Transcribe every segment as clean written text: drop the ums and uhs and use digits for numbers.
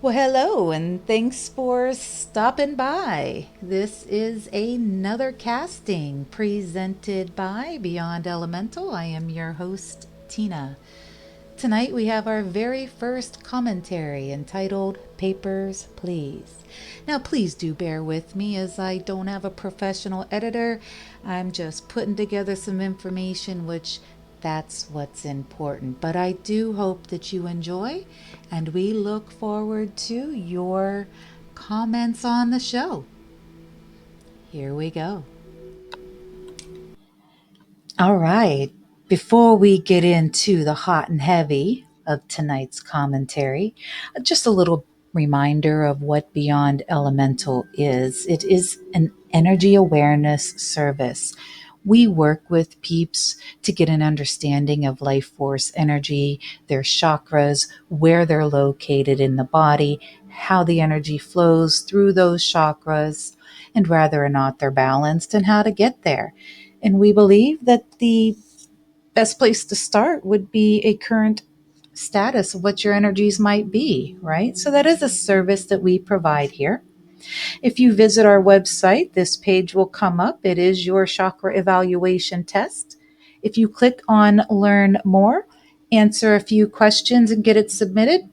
Well, hello, and thanks for stopping by. This is another casting presented by Beyond Elemental. I am your host, Tina. Tonight we have our very first commentary entitled Papers, Please. Now, please do bear with me as I don't have a professional editor. I'm just putting together some information, which that's what's important. But I do hope that you enjoy, and we look forward to your comments on the show. Here we go. All right. Before we get into the hot and heavy of tonight's commentary, just a little reminder of what Beyond Elemental is. It is an energy awareness service. We work with peeps to get an understanding of life force energy, their chakras, where they're located in the body, how the energy flows through those chakras, and whether or not they're balanced and how to get there. And we believe that the best place to start would be a current status of what your energies might be, right? So that is a service that we provide here. If you visit our website, this page will come up. It is your chakra evaluation test. If you click on Learn More, answer a few questions, and get it submitted,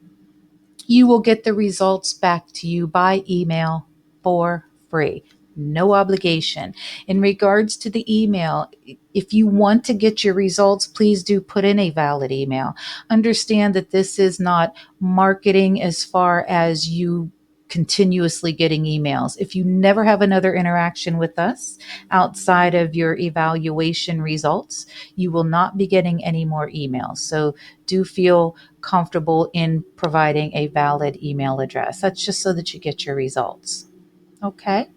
you will get the results back to you by email for free. No obligation. In regards to the email, if you want to get your results, please do put in a valid email. Understand that this is not marketing as far as you continuously getting emails. If you never have another interaction with us outside of your evaluation results, you will not be getting any more emails. So do feel comfortable in providing a valid email address. That's just so that you get your results. Okay.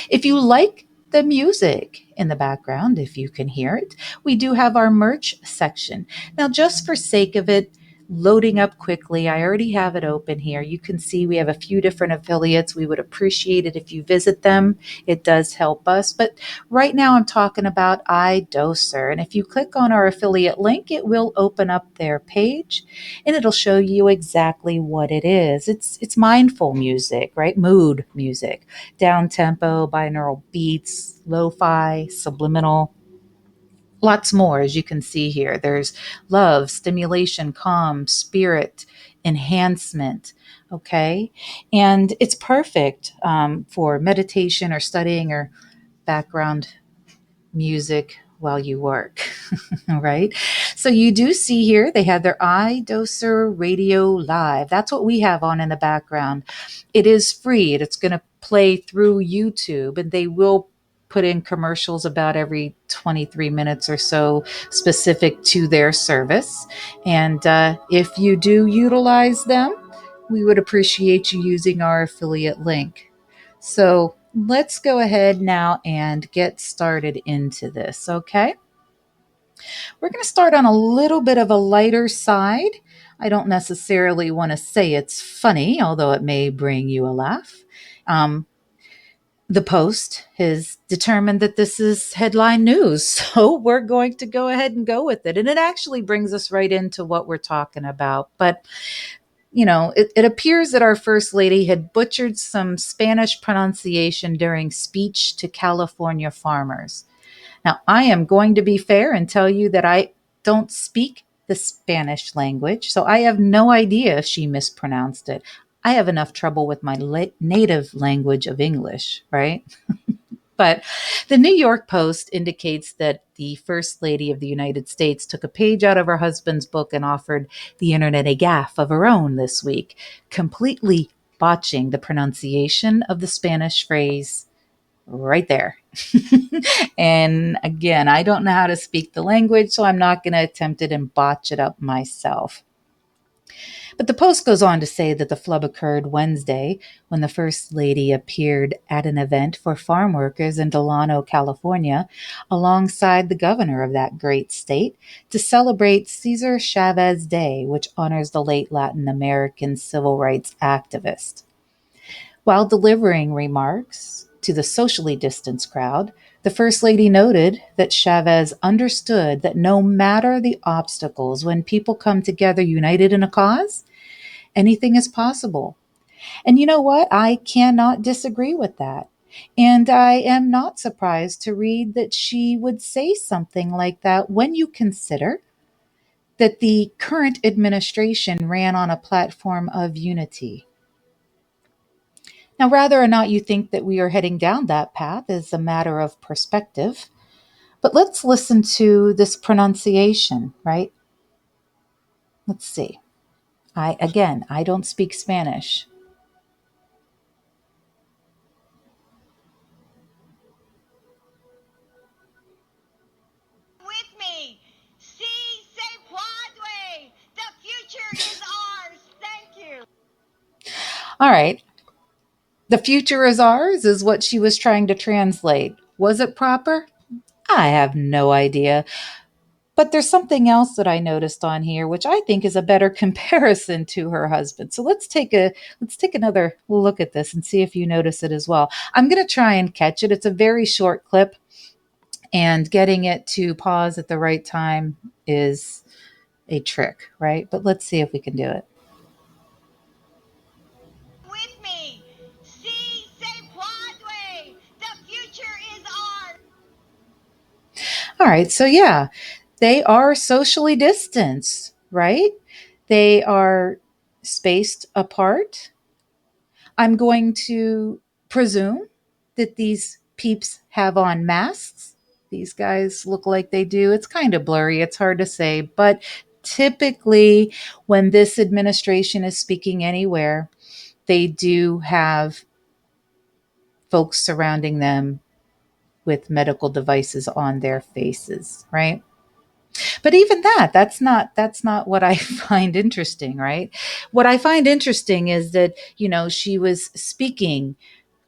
If you like the music in the background, if you can hear it, we do have our merch section. Now, just for sake of it, loading up quickly, I already have it open here. You can see we have a few different affiliates. We would appreciate it if you visit them. It does help us. But right now I'm talking about iDoser. And if you click on our affiliate link, it will open up their page and it'll show you exactly what it is. It's mindful music, right? Mood music, down tempo, binaural beats, lo-fi, subliminal, lots more. As you can see here, there's love, stimulation, calm, spirit, enhancement. Okay. And it's perfect for meditation or studying or background music while you work. All right. So you do see here they have their iDoser Radio Live. That's what we have on in the background. It is free. It's going to play through YouTube, and they will put in commercials about every 23 minutes or so specific to their service. And if you do utilize them, we would appreciate you using our affiliate link. So let's go ahead now and get started into this, okay? We're going to start on a little bit of a lighter side. I don't necessarily want to say it's funny, although it may bring you a laugh. Um, the Post has determined that this is headline news, so we're going to go ahead and go with it. And it actually brings us right into what we're talking about. But it appears that our First Lady had butchered some Spanish pronunciation during speech to California farmers. Now, I am going to be fair and tell you that I don't speak the Spanish language, so I have no idea if she mispronounced it. I have enough trouble with my native language of English, right? But the New York Post indicates that the First Lady of the United States took a page out of her husband's book and offered the internet a gaffe of her own this week, completely botching the pronunciation of the Spanish phrase right there. And again, I don't know how to speak the language, so I'm not going to attempt it and botch it up myself. But the Post goes on to say that the flub occurred Wednesday when the First Lady appeared at an event for farm workers in Delano, California, alongside the governor of that great state to celebrate Cesar Chavez Day, which honors the late Latin American civil rights activist. While delivering remarks to the socially distanced crowd, the First Lady noted that Chavez understood that no matter the obstacles, when people come together united in a cause, anything is possible. And you know what? I cannot disagree with that. And I am not surprised to read that she would say something like that when you consider that the current administration ran on a platform of unity. Now, whether or not you think that we are heading down that path is a matter of perspective, but let's listen to this pronunciation, right? Let's see. I don't speak Spanish. With me. See, say Broadway. The future is ours. Thank you. All right. The future is ours is what she was trying to translate. Was it proper? I have no idea. But there's something else that I noticed on here which I think is a better comparison to her husband. So let's take another look at this and see if you notice it as well. I'm going to try and catch it. It's a very short clip, and getting it to pause at the right time is a trick, right? But let's see if we can do it. With me. See, say Broadway. The future is ours. All right. So yeah, they are socially distanced, right? They are spaced apart. I'm going to presume that these peeps have on masks. These guys look like they do. It's kind of blurry, it's hard to say, but typically when this administration is speaking anywhere, they do have folks surrounding them with medical devices on their faces, right? But even that's not what I find interesting, right? What I find interesting is that, she was speaking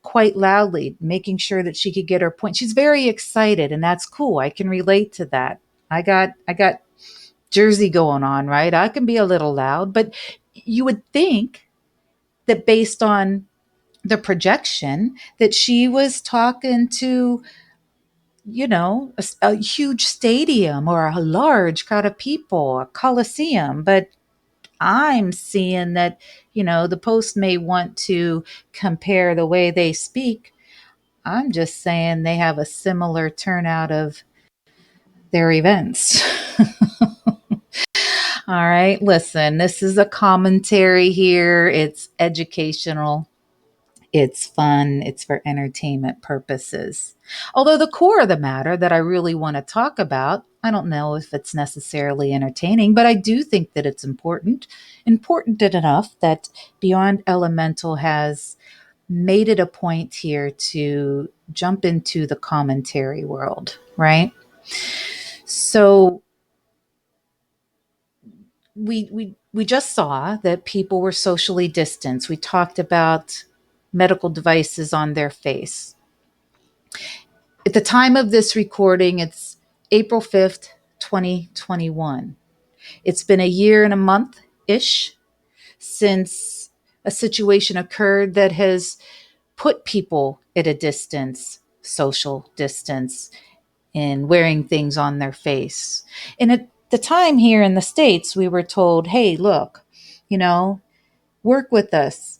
quite loudly, making sure that she could get her point. She's very excited, and that's cool. I can relate to that. I got Jersey going on, right? I can be a little loud, but you would think that based on the projection that she was talking to, a huge stadium or a large crowd of people, a coliseum, but I'm seeing that, the Post may want to compare the way they speak. I'm just saying they have a similar turnout of their events. All right, listen, this is a commentary here. It's educational, it's fun, it's for entertainment purposes. Although the core of the matter that I really want to talk about, I don't know if it's necessarily entertaining, but I do think that it's important enough that Beyond Elemental has made it a point here to jump into the commentary world, right? So we just saw that people were socially distanced. We talked about medical devices on their face. At the time of this recording, it's April 5th, 2021. It's been a year and a month ish since a situation occurred that has put people at a distance, social distance, in wearing things on their face. And at the time here in the States, we were told, hey, look, you know, work with us,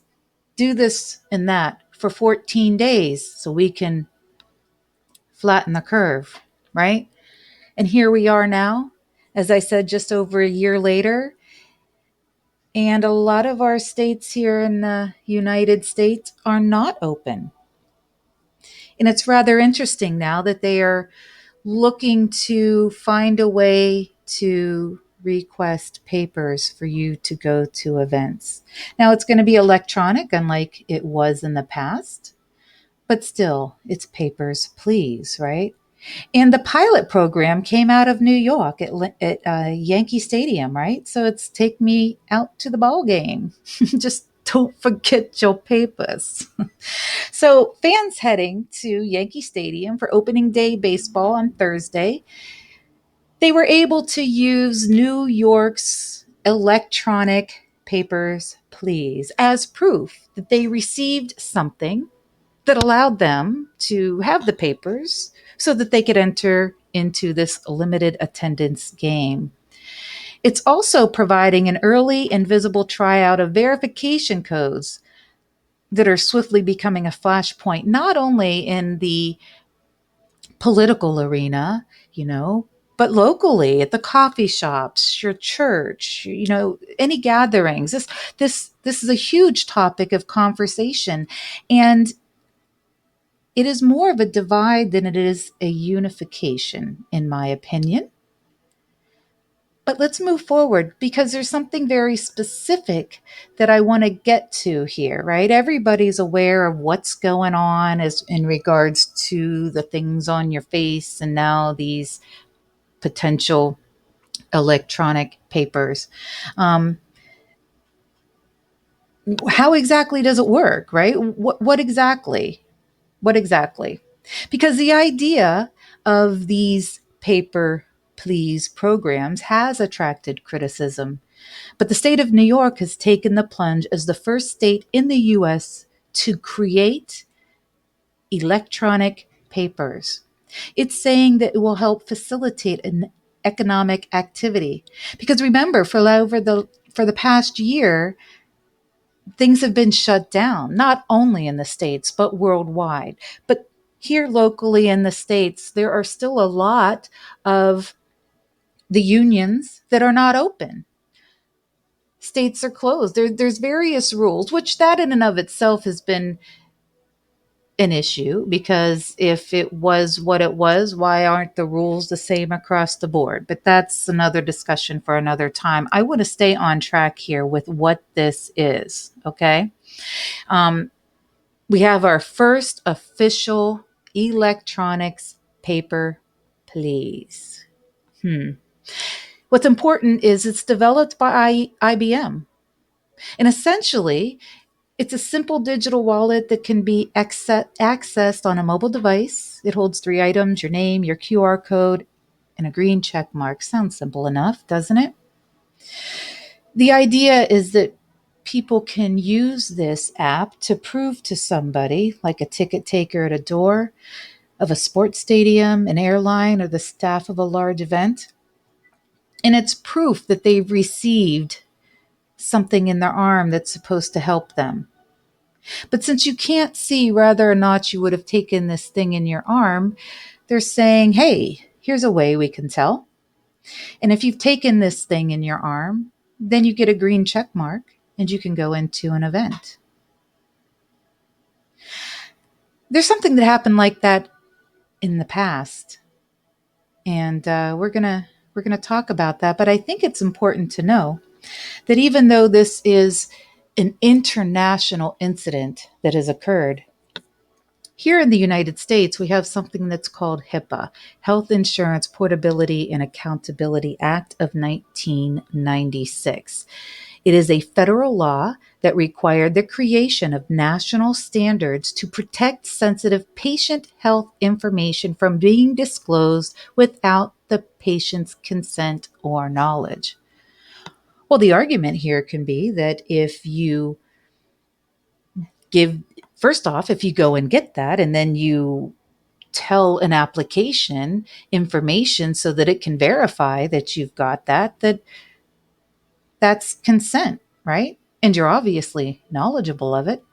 do this and that for 14 days so we can flatten the curve, right? And here we are now, as I said, just over a year later. And a lot of our states here in the United States are not open. And it's rather interesting now that they are looking to find a way to request papers for you to go to events. Now, it's going to be electronic, unlike it was in the past, but still, it's papers, please, right? And the pilot program came out of New York at Yankee Stadium, right? So it's take me out to the ball game. Just don't forget your papers. So fans heading to Yankee Stadium for opening day baseball on Thursday, they were able to use New York's electronic papers, please, as proof that they received something that allowed them to have the papers so that they could enter into this limited attendance game. It's also providing an early and visible tryout of verification codes that are swiftly becoming a flashpoint, not only in the political arena, you know, but locally at the coffee shops, your church, you know, any gatherings. This is a huge topic of conversation, and it is more of a divide than it is a unification, in my opinion. But let's move forward because there's something very specific that I want to get to here, right? Everybody's aware of what's going on as in regards to the things on your face and now these potential electronic papers. Um, how exactly does it work, right? What exactly? What exactly? Because the idea of these paper please programs has attracted criticism. But the state of New York has taken the plunge as the first state in the US to create electronic papers. It's saying that it will help facilitate an economic activity. Because remember, for the past year, things have been shut down, not only in the States, but worldwide. But here locally in the States, there are still a lot of the unions that are not open. States are closed. There's various rules, which that in and of itself has been an issue because if it was what it was, why aren't the rules the same across the board? But that's another discussion for another time. I want to stay on track here with what this is, okay? Um, we have our first official electronics paper, please. What's important is it's developed by IBM. And essentially, it's a simple digital wallet that can be accessed on a mobile device. It holds three items: your name, your QR code, and a green check mark. Sounds simple enough, doesn't it? The idea is that people can use this app to prove to somebody, like a ticket taker at a door of a sports stadium, an airline, or the staff of a large event. And it's proof that they've received something in their arm that's supposed to help them. But since you can't see whether or not you would have taken this thing in your arm, they're saying, hey, here's a way we can tell. And if you've taken this thing in your arm, then you get a green check mark and you can go into an event. There's something that happened like that in the past, and we're gonna talk about that. But I think it's important to know that even though this is an international incident that has occurred, here in the United States, we have something that's called HIPAA, Health Insurance Portability and Accountability Act of 1996. It is a federal law that required the creation of national standards to protect sensitive patient health information from being disclosed without the patient's consent or knowledge. Well, the argument here can be that if you give, first off, if you go and get that and then you tell an application information so that it can verify that you've got that that's consent, right? And you're obviously knowledgeable of it.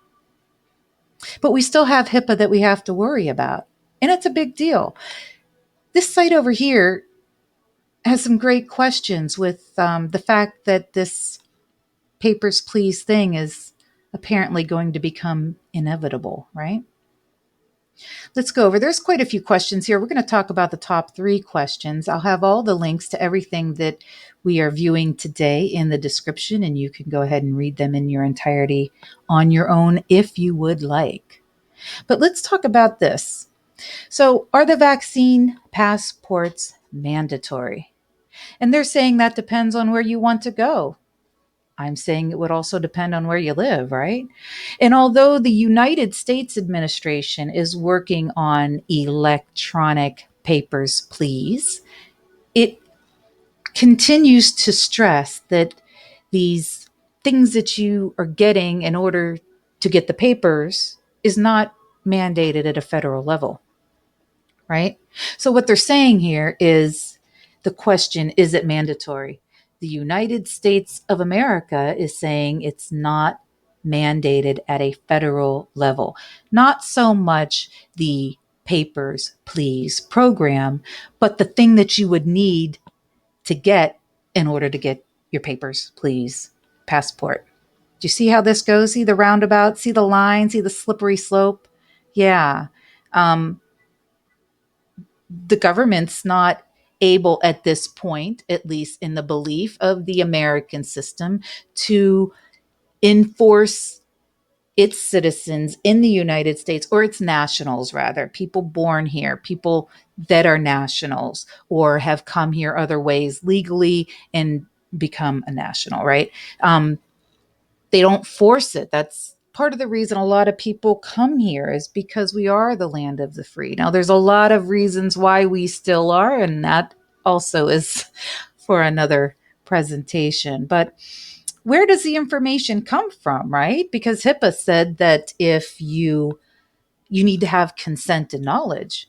But we still have HIPAA that we have to worry about. And it's a big deal. This site over here has some great questions with the fact that this papers, please thing is apparently going to become inevitable, right? Let's go over. There's quite a few questions here. We're going to talk about the top three questions. I'll have all the links to everything that we are viewing today in the description, and you can go ahead and read them in your entirety on your own if you would like. But let's talk about this. So, are the vaccine passports mandatory? And they're saying that depends on where you want to go. I'm saying it would also depend on where you live, right? And although the United States administration is working on electronic papers, please, it continues to stress that these things that you are getting in order to get the papers is not mandated at a federal level, right? So what they're saying here is the question, is it mandatory? The United States of America is saying it's not mandated at a federal level. Not so much the Papers, Please program, but the thing that you would need to get in order to get your Papers, Please passport. Do you see how this goes? See the roundabout? See the line? See the slippery slope? Yeah. Um, the government's not able at this point, at least in the belief of the American system, to enforce its citizens in the United States, or its nationals, rather, people born here, people that are nationals or have come here other ways legally and become a national, right? They don't force it. That's part of the reason a lot of people come here, is because we are the land of the free. Now, there's a lot of reasons why we still are, and that also is for another presentation. But where does the information come from, right? Because HIPAA said that if you need to have consent and knowledge.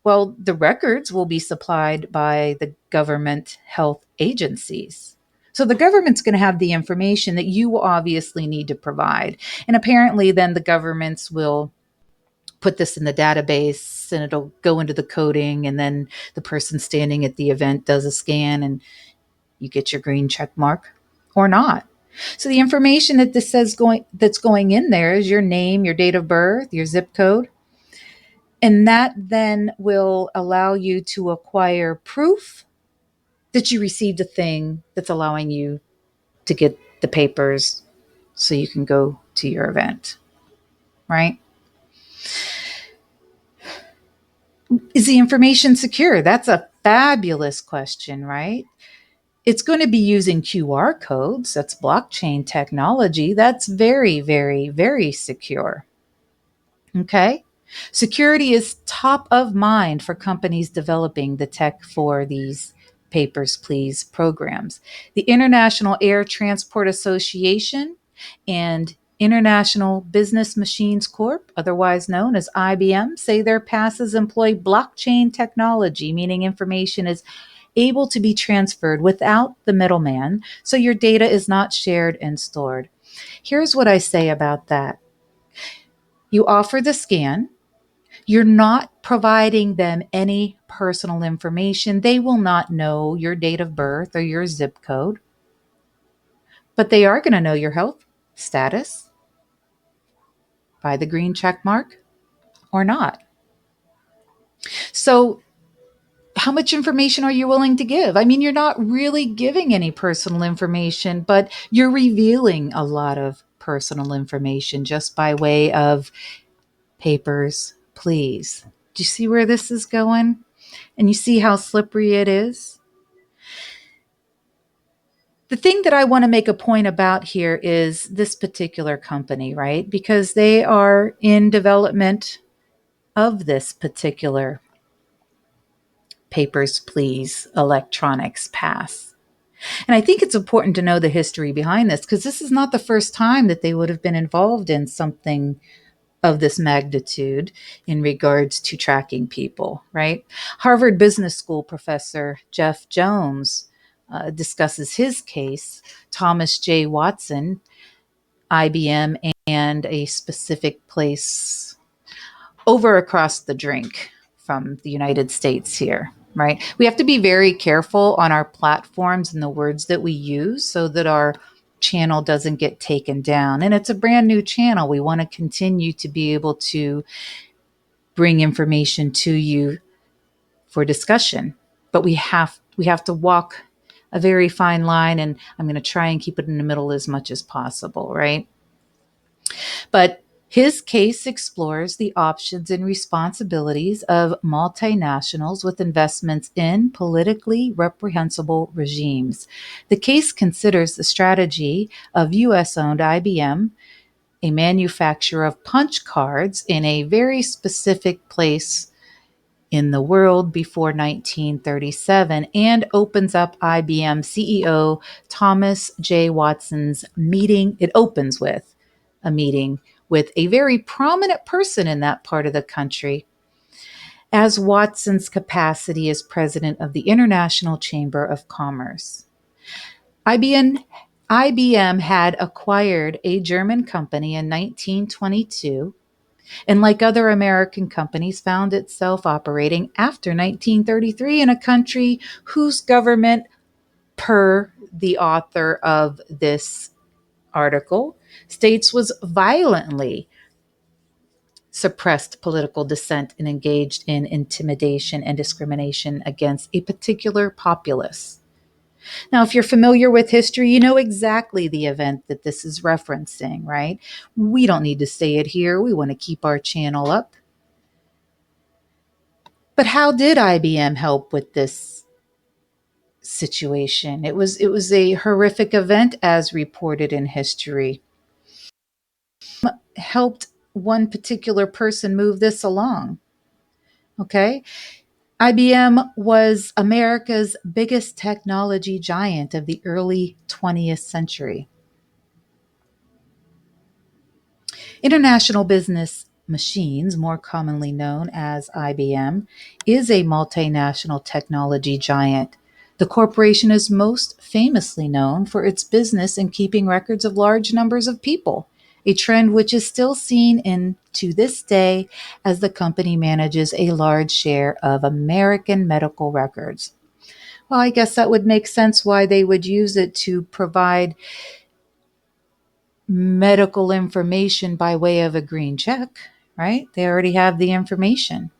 Well, the records will be supplied by the government health agencies. So the government's going to have the information that you will obviously need to provide. And apparently, then the governments will put this in the database and it'll go into the coding. And then the person standing at the event does a scan and you get your green check mark or not. So the information that this says that's going in there is your name, your date of birth, your zip code, and that then will allow you to acquire proof that you received a thing that's allowing you to get the papers so you can go to your event, right? Is the information secure? That's a fabulous question, right? It's going to be using QR codes. That's blockchain technology. That's very, very, very secure. Okay. Security is top of mind for companies developing the tech for these Papers, Please programs. The International Air Transport Association and International Business Machines Corp, otherwise known as IBM, say their passes employ blockchain technology, meaning information is able to be transferred without the middleman, so your data is not shared and stored. Here's what I say about that. You offer the scan, you're not providing them any personal information. They will not know your date of birth or your zip code, but they are going to know your health status by the green check mark or not. So, how much information are you willing to give? I mean, you're not really giving any personal information, but you're revealing a lot of personal information just by way of Papers, Please. Do you see where this is going? And you see how slippery it is? The thing that I want to make a point about here is this particular company, right? Because they are in development of this particular Papers, Please electronics pass. And I think it's important to know the history behind this, because this is not the first time that they would have been involved in something of this magnitude in regards to tracking people, right? Harvard Business School professor Jeff Jones discusses his case. Thomas J. Watson, IBM, and a specific place over across the drink from the United States here, right? We have to be very careful on our platforms and the words that we use so that our channel doesn't get taken down. And it's a brand new channel. We want to continue to be able to bring information to you for discussion. But we have to walk a very fine line, and I'm going to try and keep it in the middle as much as possible, right? But his case explores the options and responsibilities of multinationals with investments in politically reprehensible regimes. The case considers the strategy of US owned IBM, a manufacturer of punch cards in a very specific place in the world before 1937, and opens up IBM CEO Thomas J. Watson's meeting. It opens with a meeting with a very prominent person in that part of the country as Watson's capacity as president of the International Chamber of Commerce. IBM IBM had acquired a German company in 1922, and like other American companies, found itself operating after 1933 in a country whose government, per the author of this article, states was violently suppressed political dissent and engaged in intimidation and discrimination against a particular populace. Now, if you're familiar with history, you know exactly the event that this is referencing, right? We don't need to say it here. We want to keep our channel up. But how did IBM help with this situation? It was a horrific event as reported in history. Helped one particular person move this along. Okay? IBM was America's biggest technology giant of the early 20th century. International Business Machines, more commonly known as IBM, is a multinational technology giant. The corporation is most famously known for its business in keeping records of large numbers of people, a trend which is still seen in to this day as the company manages a large share of American medical records. Well, I guess that would make sense why they would use it to provide medical information by way of a green check, right? They already have the information.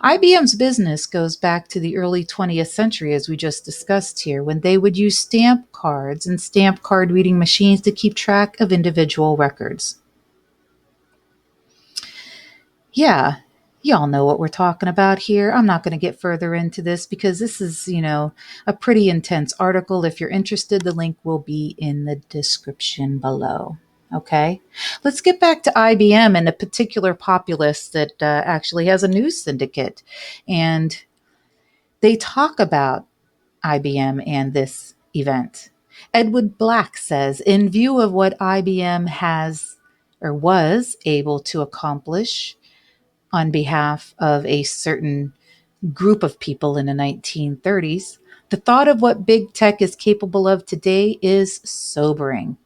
IBM's business goes back to the early 20th century, as we just discussed here, when they would use stamp cards and stamp card reading machines to keep track of individual records. Yeah, y'all know what we're talking about here. I'm not going to get further into this because this is, a pretty intense article. If you're interested, the link will be in the description below. Okay, let's get back to IBM and a particular populace that actually has a news syndicate. And they talk about IBM and this event. Edward Black says, in view of what IBM has or was able to accomplish on behalf of a certain group of people in the 1930s, the thought of what big tech is capable of today is sobering.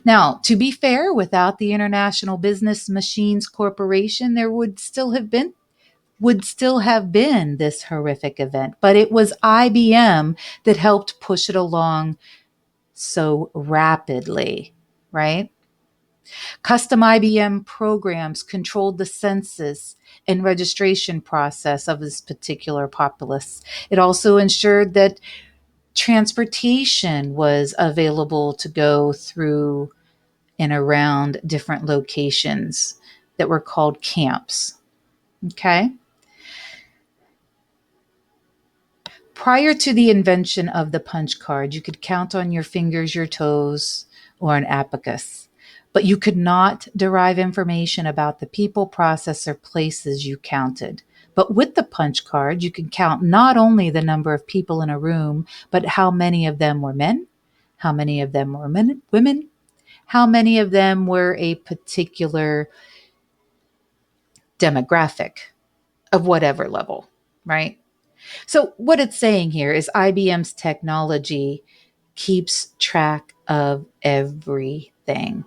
Now, to be fair, without the International Business Machines Corporation, there would still have been this horrific event, but it was IBM that helped push it along so rapidly, right? Custom IBM programs controlled the census and registration process of this particular populace. It also ensured that transportation was available to go through and around different locations that were called camps. Okay. Prior to the invention of the punch card, you could count on your fingers, your toes, or an abacus. But you could not derive information about the people, process, or places you counted. But with the punch card, you can count not only the number of people in a room, but how many of them were men, how many of them were women, how many of them were a particular demographic of whatever level, right? So, what it's saying here is IBM's technology keeps track of everything,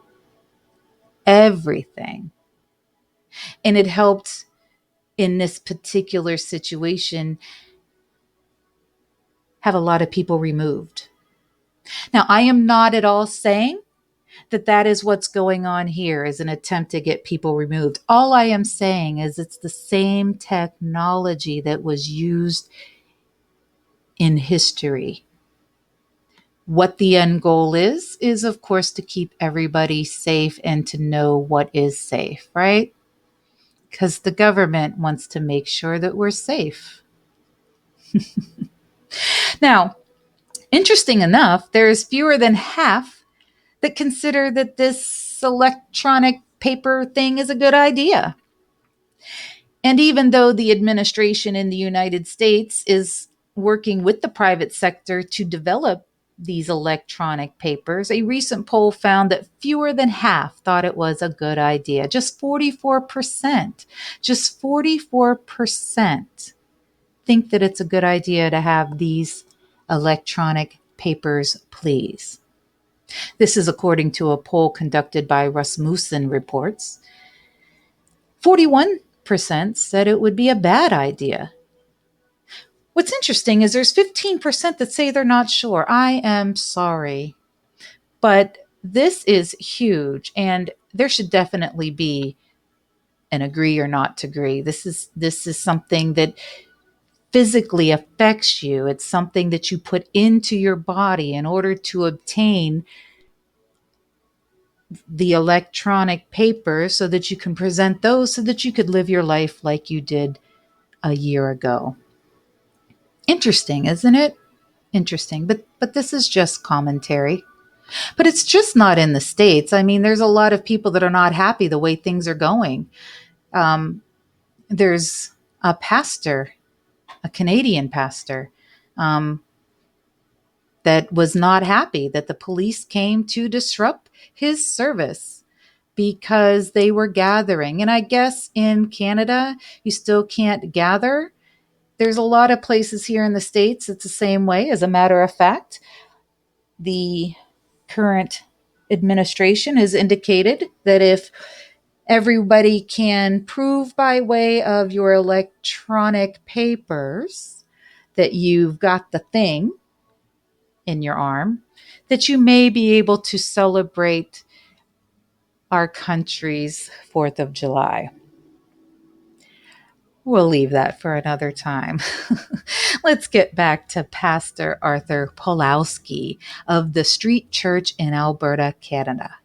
everything. And it helped in this particular situation have a lot of people removed. Now, I am not at all saying that that is what's going on here is an attempt to get people removed. All I am saying is it's the same technology that was used in history. What the end goal is of course to keep everybody safe and to know what is safe, right? Because the government wants to make sure that we're safe. Now, interesting enough, there is fewer than half that consider that this electronic paper thing is a good idea. And even though the administration in the United States is working with the private sector to develop these electronic papers, a recent poll found that fewer than half thought it was a good idea. Just 44%, just 44% think that it's a good idea to have these electronic papers, please. This is according to a poll conducted by Rasmussen Reports. 41% said it would be a bad idea. What's interesting is there's 15% that say they're not sure. I am sorry, but this is huge, and there should definitely be an agree or not to agree. This is something that physically affects you. It's something that you put into your body in order to obtain the electronic paper so that you can present those so that you could live your life like you did a year ago. Interesting, isn't it? Interesting. But this is just commentary. But it's just not in the States. I mean, there's a lot of people that are not happy the way things are going. Um, there's a pastor, a Canadian pastor, um, that was not happy that the police came to disrupt his service because they were gathering. And I guess in Canada, you still can't gather. There's a lot of places here in the States, it's the same way. As a matter of fact, the current administration has indicated that if everybody can prove by way of your electronic papers that you've got the thing in your arm, that you may be able to celebrate our country's 4th of July. We'll leave that for another time. Let's get back to Pastor Arthur Pulowski of the Street Church in Alberta, Canada.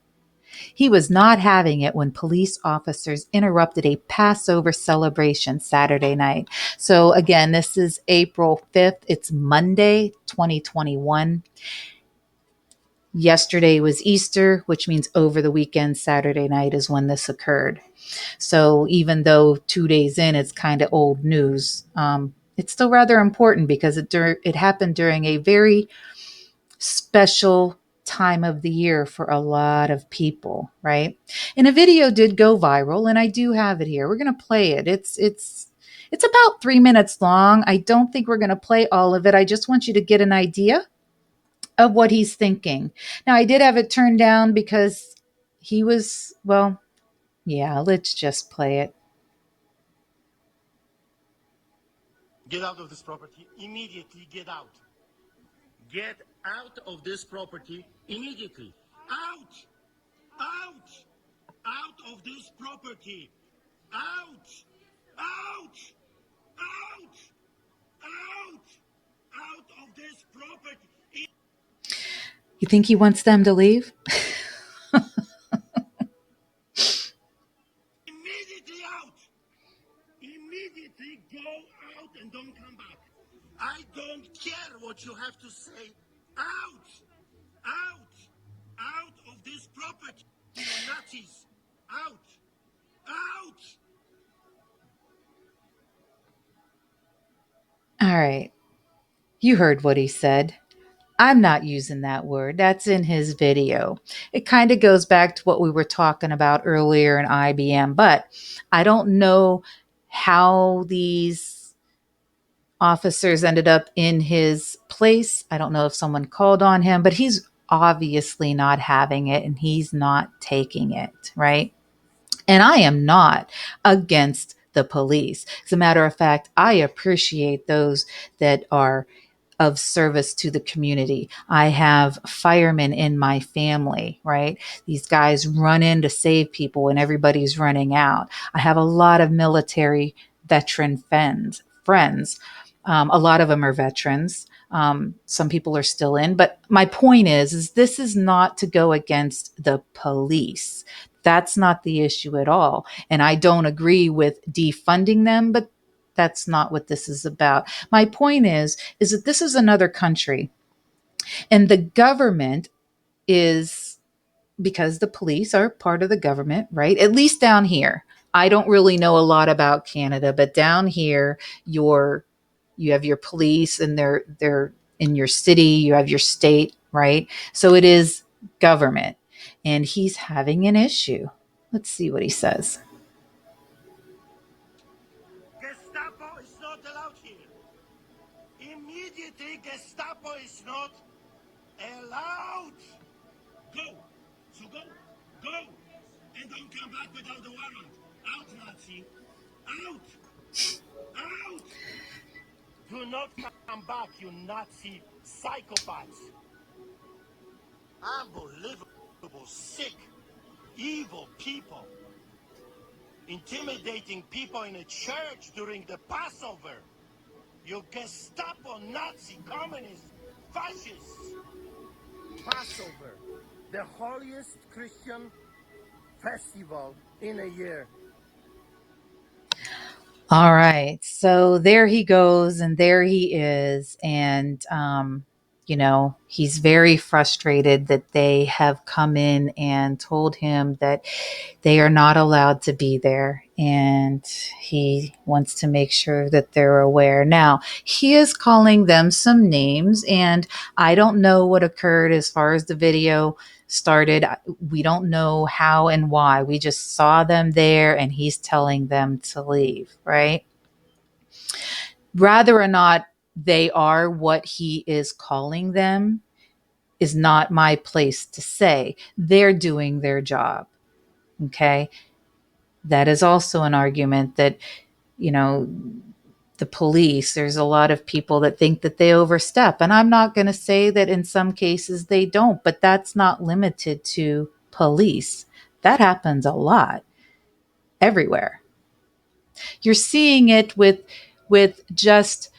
He was not having it when police officers interrupted a Passover celebration Saturday night. So, again, this is April 5th. It's Monday, 2021. Yesterday was Easter, which means over the weekend, Saturday night is when this occurred. So even though 2 days in, it's kind of old news, it's still rather important because it happened during a very special time of the year for a lot of people, right? And a video did go viral, and I do have it here. We're going to play it. It's about 3 minutes long. I don't think we're going to play all of it. I just want you to get an idea of what he's thinking. Now, I did have it turned down because he was, well, yeah, let's just play it. Get out of this property. Immediately get out. Get out of this property immediately. Out! Out! Out of this property. Out! Out! Out! Out! Out of this property. You think he wants them to leave? Immediately out! Immediately go out and don't come back. I don't care what you have to say. Out! Out! Out of this property. Nazis! Out! Out! All right. You heard what he said. I'm not using that word. That's in his video. It kind of goes back to what we were talking about earlier in IBM, but I don't know how these officers ended up in his place. I don't know if someone called on him, but he's obviously not having it and he's not taking it, right? And I am not against the police. As a matter of fact, I appreciate those that are of service to the community. I have firemen in my family, right? These guys run in to save people when everybody's running out. I have a lot of military veteran friends. A lot of them are veterans. Some people are still in, but my point is this is not to go against the police. That's not the issue at all. And I don't agree with defunding them, but that's not what this is about. My point is that this is another country and the government is, because the police are part of the government, right? At least down here. I don't really know a lot about Canada, but down here you have your police and they're in your city, you have your state, right? So it is government and he's having an issue. Let's see what he says. Gestapo is not allowed here. Immediately, Gestapo is not allowed. Go. So go. Go. And don't come back without the warrant. Out, Nazi. Out. Out. Do not come back, you Nazi psychopaths. Unbelievable, sick, evil people. Intimidating people in a church during the Passover. You Gestapo, Nazi, communist, fascists. Passover, the holiest Christian festival in a year. All right. So there he goes, and there he is. And, he's very frustrated that they have come in and told him that they are not allowed to be there. And he wants to make sure that they're aware. Now, he is calling them some names, and I don't know what occurred as far as the video started. We don't know how and why. We just saw them there and he's telling them to leave, right? Whether or not they are what he is calling them is not my place to say. They're doing their job. Okay. That is also an argument that, you know, the police, there's a lot of people that think that they overstep. And I'm not going to say that in some cases they don't, but that's not limited to police. That happens a lot everywhere. You're seeing it with just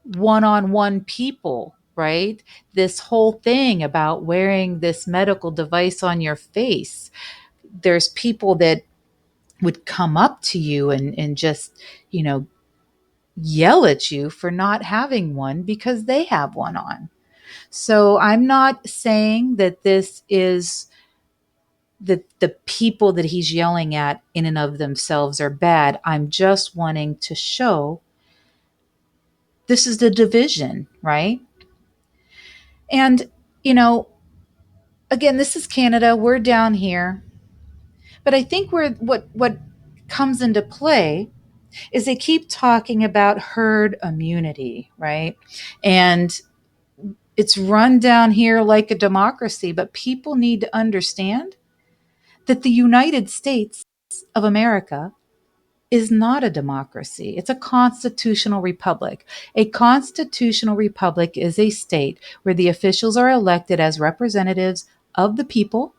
one-on-one people, right? This whole thing about wearing this medical device on your face. There's people that would come up to you and just, yell at you for not having one because they have one on. So I'm not saying that this is the people that he's yelling at in and of themselves are bad. I'm just wanting to show this is the division, right? And, you know, again, this is Canada. We're down here. But I think what comes into play is they keep talking about herd immunity, right? And it's run down here like a democracy, but people need to understand that the United States of America is not a democracy. It's a constitutional republic. A constitutional republic is a state where the officials are elected as representatives of the people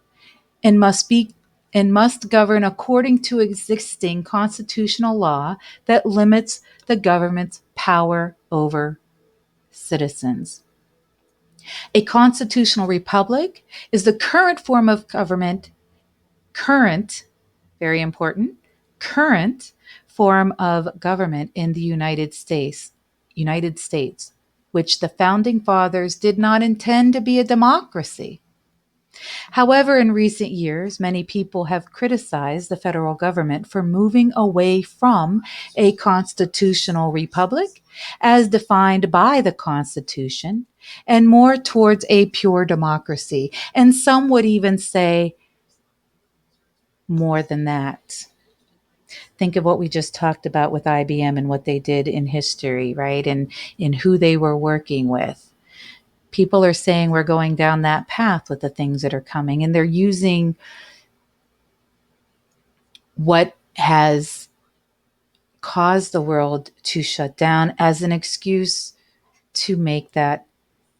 and must govern according to existing constitutional law that limits the government's power over citizens. A constitutional republic is the current form of government, current, very important, current form of government in the United States, which the founding fathers did not intend to be a democracy. However, in recent years, many people have criticized the federal government for moving away from a constitutional republic as defined by the Constitution and more towards a pure democracy. And some would even say more than that. Think of what we just talked about with IBM and what they did in history, right? And in who they were working with. People are saying we're going down that path with the things that are coming, and they're using what has caused the world to shut down as an excuse to make that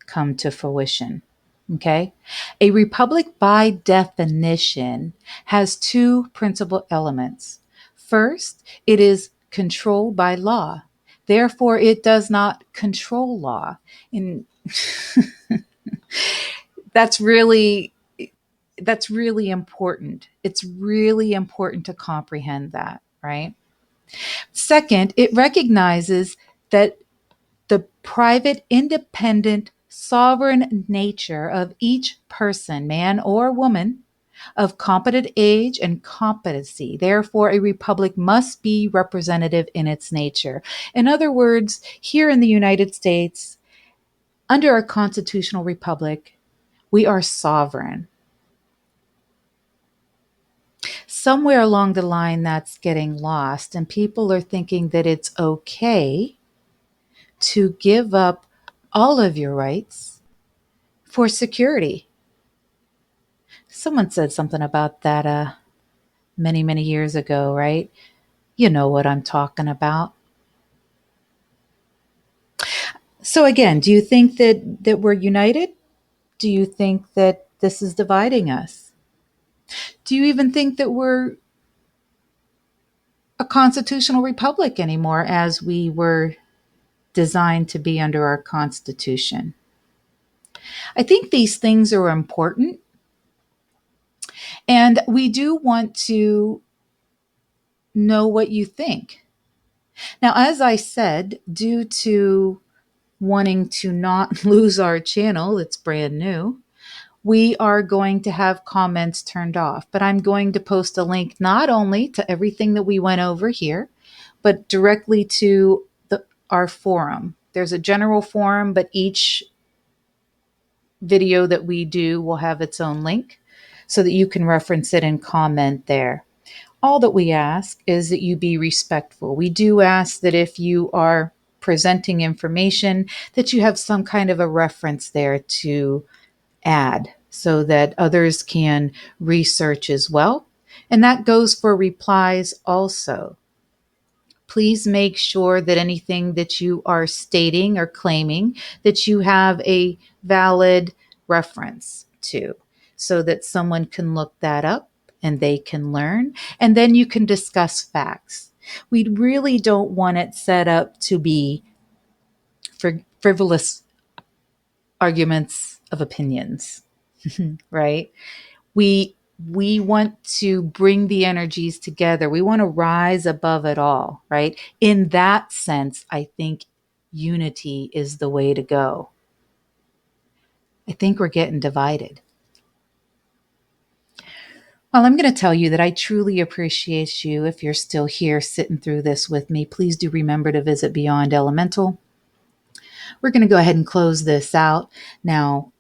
come to fruition. Okay? A republic, by definition, has two principal elements. First, it is controlled by law. Therefore, it does not control law. And that's really important. It's really important to comprehend that, right? Second, it recognizes that the private, independent, sovereign nature of each person, man or woman, of competent age and competency. Therefore, a republic must be representative in its nature. In other words, here in the United States, under a constitutional republic, we are sovereign. Somewhere along the line, that's getting lost, and people are thinking that it's okay to give up all of your rights for security. Someone said something about that many, many years ago, right? You know what I'm talking about. So again, do you think that we're united? Do you think that this is dividing us? Do you even think that we're a constitutional republic anymore as we were designed to be under our Constitution? I think these things are important, and we do want to know what you think. Now, as I said, due to wanting to not lose our channel, it's brand new, we are going to have comments turned off. But I'm going to post a link not only to everything that we went over here, but directly to our forum. There's a general forum, but each video that we do will have its own link so that you can reference it and comment there. All that we ask is that you be respectful. We do ask that if you are presenting information, that you have some kind of a reference there to add so that others can research as well. And that goes for replies also. Please make sure that anything that you are stating or claiming that you have a valid reference to so that someone can look that up and they can learn, and then you can discuss facts. We really don't want it set up to be frivolous arguments of opinions, right? We want to bring the energies together. We want to rise above it all, right? In that sense, I think unity is the way to go. I think we're getting divided. Well, I'm going to tell you that I truly appreciate you. If you're still here sitting through this with me, please do remember to visit Beyond Elemental. We're going to go ahead and close this out. Now,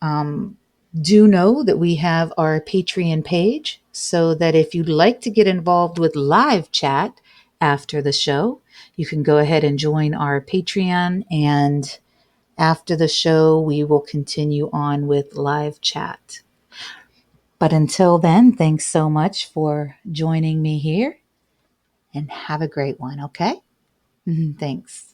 do know that we have our Patreon page so that if you'd like to get involved with live chat after the show, you can go ahead and join our Patreon. And after the show, we will continue on with live chat. But until then, thanks so much for joining me here and have a great one, okay? Thanks.